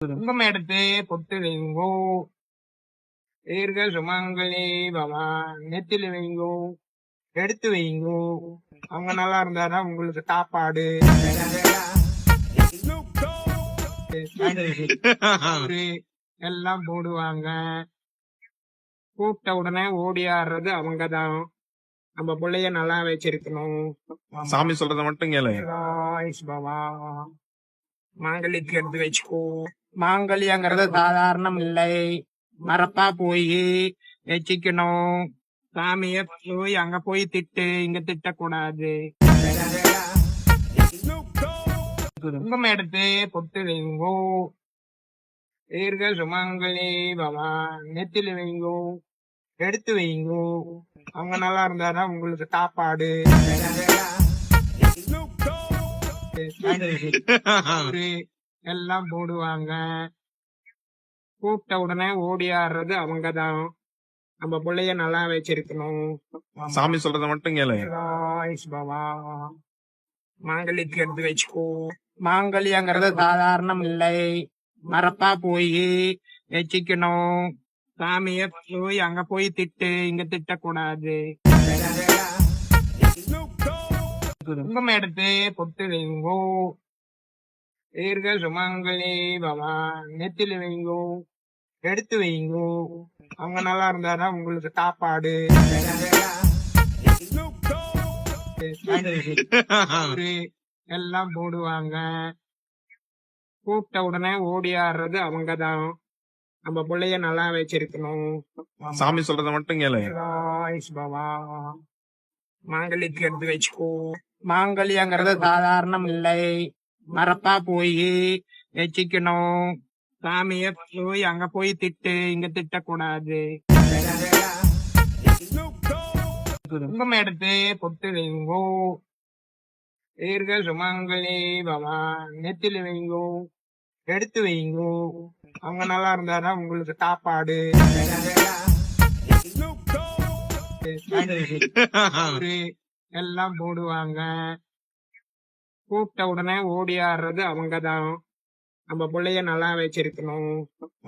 குங்குமம் எடுத்து பொட்டு வைங்கோ, தீர்க்க சுமங்கலி பவா. நெத்தில வைங்கோ, எடுத்து வைங்கோ. அவங்க நல்லா இருந்தாதான் உங்களுக்கு சாப்பாடு. சோறு எல்லாம் போடுவாங்க. கூப்பிட்ட உடனே ஓடி ஆடுறது அவங்கதான். நம்ம பிள்ளைய நல்லா வச்சிருக்கணும். சாமி சொல்றத மட்டும் கேளு. ஆயுஷ் பவா. மாங்கல்யத்துக்கு எடுத்து வச்சுக்கோ. மாங்கல்யங்கிறது சாதாரணம் இல்லை. மரப்பா போய் வச்சுக்கணும். சாமிய போய் அங்க போய் திட்டு, இங்க திட்டக்கூடாது. குங்குமம் எடுத்து பொட்டு வைங்கோ, தீர்க்க சுமங்கலி பவா. நெத்தில வைங்கோ, எடுத்து வைங்கோ. அவங்க நல்லா இருந்தாதான் உங்களுக்கு சாப்பாடு. சோறு எல்லாம் போடுவாங்க. கூப்பிட்ட உடனே ஓடி ஆடுறது அவங்கதான். நம்ம பிள்ளைய நல்லா வச்சிருக்கணும். சாமி சொல்றத மட்டும் கேளு. ஆயுஷ் பவா. மாங்கல்யத்துக்கு எடுத்து வச்சுக்கோ. மாங்கல்யங்கிறது சாதாரணம் இல்லை. மரப்பா போய் வச்சுக்கணும். சாமிய போய் அங்க போய் திட்டு, இங்க திட்டக்கூடாது. குங்குமம் எடுத்து பொட்டு வைங்கோ, தீர்க்க சுமங்கலி பவா. நெத்தில வைங்கோ, எடுத்து வைங்கோ. அவங்க நல்லா இருந்தாதான் உங்களுக்கு சாப்பாடு. சோறு எல்லாம் போடுவாங்க. கூப்பிட்ட உடனே ஓடி ஆடுறது அவங்கதான். நம்ம பிள்ளைய நல்லா வச்சிருக்கணும். சாமி சொல்றத மட்டும் கேளு. ஆயுஷ் பவா. மாங்கல்யத்துக்கு எடுத்து வச்சுக்கோ. மாங்கல்யங்கிறது சாதாரணம் இல்லை. மரப்பா போய் வச்சுக்கணும். சாமிய போய் அங்க போய் திட்டு, இங்க திட்டக்கூடாது. குங்குமம் எடுத்து பொட்டு வைங்கோ, தீர்க்க சுமங்கலி பவா. நெத்தில வைங்கோ, எடுத்து வைங்கோ. அவங்க நல்லா இருந்தாதான் உங்களுக்கு சாப்பாடு. சோறு எல்லாம் போடுவாங்க. கூப்பிட்ட உடனே ஓடி ஆடுறது அவங்கதான். நம்ம பிள்ளைய நல்லா வச்சிருக்கணும்.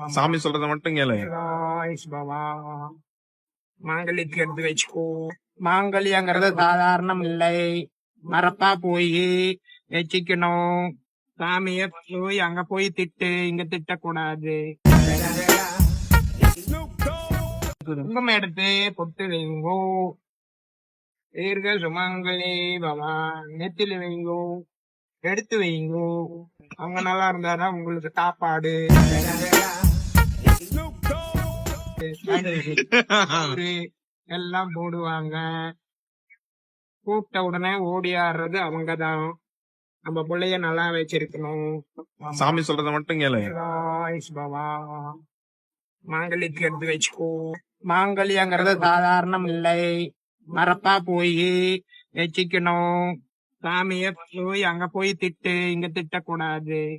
சாமி சொல்றத மட்டும் கேளு. ஆயுஷ் பவா. மாங்கல்யத்துக்கு எடுத்து வச்சுக்கோ. மாங்கல்யங்கிறது சாதாரணம் இல்லை. மரப்பா போய் வச்சுக்கணும். சாமிய போய் அங்க போய் திட்டு, இங்க திட்டக்கூடாது. குங்குமம் எடுத்து பொட்டு வைங்கோ, தீர்க்க சுமங்கலி பவா. நெத்தில வைங்கோ, எடுத்து வைங்கோ. அவங்க நல்லா இருந்தாதான் உங்களுக்கு சாப்பாடு. சோறு எல்லாம் போடுவாங்க. கூப்பிட்ட உடனே ஓடி ஆடுறது அவங்கதான். நம்ம பிள்ளைய நல்லா வச்சிருக்கணும். சாமி சொல்றத மட்டும் கேளு. ஆயுஷ் பவா. மாங்கல்யத்துக்கு எடுத்து வச்சுக்கோ. மாங்கல்யங்கிறது சாதாரணம் இல்லை. மரப்பா போய் வச்சுக்கணும். சாமிய போய் அங்க போய் திட்டு, இங்க திட்டக்கூடாது.